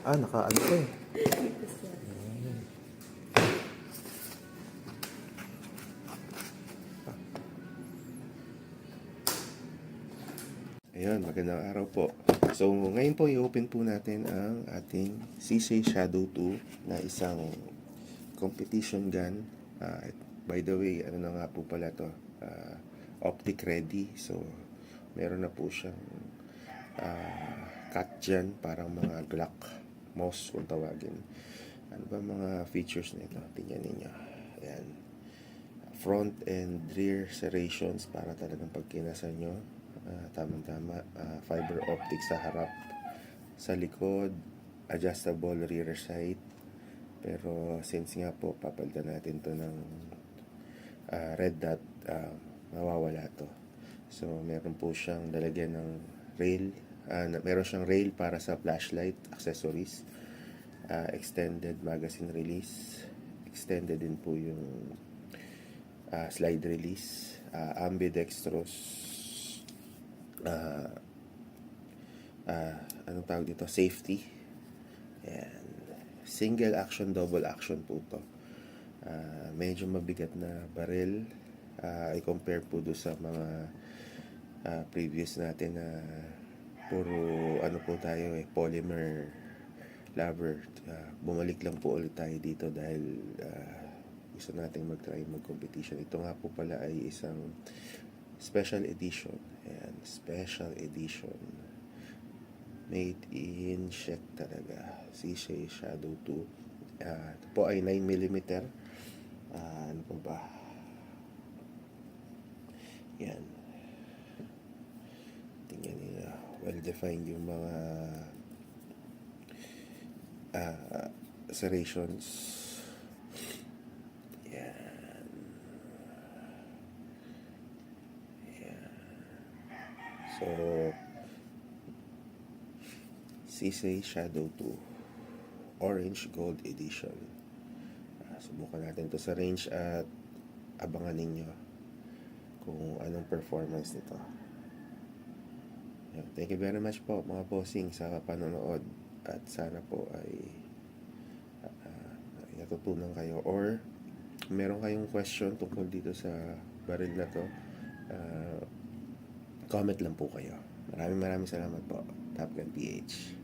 Naka-ano ko eh. Ayan, magandang araw po. So, ngayon po i-open po natin ang ating Sisei Shadow 2 na isang competition gun. By the way, ano na nga po pala to? Optic ready. So, meron na po siyang cut dyan, parang mga Glock mouse kung tawagin. Ano ba mga features nito? Tingnan ninyo. Ayan. Front and rear serrations para talagang pag kinasan nyo, tamang-tama. Fiber optic sa harap, sa likod, adjustable rear sight. Pero since nga po papalitan natin to ng red dot, mawawala to. So meron po siyang lalagyan ng rail, meron siyang rail para sa flashlight accessories, extended magazine release, extended din po yung slide release, ambidextrous, anong tawag dito, safety, and single action, double action po to. Medyo mabigat na baril, i-compare po do sa mga previous natin na puro ano po tayo polymer lover. Bumalik lang po ulit tayo dito dahil gusto natin mag-try mag-competition. Ito nga po pala ay isang special edition. Ayan, special edition. Made in Czech talaga. Sisei Shadow 2. Ito po ay 9mm. Ano po ba? Yan. Tingnan nila. Well-defined yung mga serrations. Yan. Yan. So, Sisei Shadow 2 Orange Gold Edition. Subukan natin to sa range at abangan ninyo kung anong performance nito. Thank you very much po mga bossing sa panonood, at sana po ay natutunan kayo, or meron kayong question tungkol dito sa baril na to, comment lang po kayo. Maraming salamat po. Top Gun PH.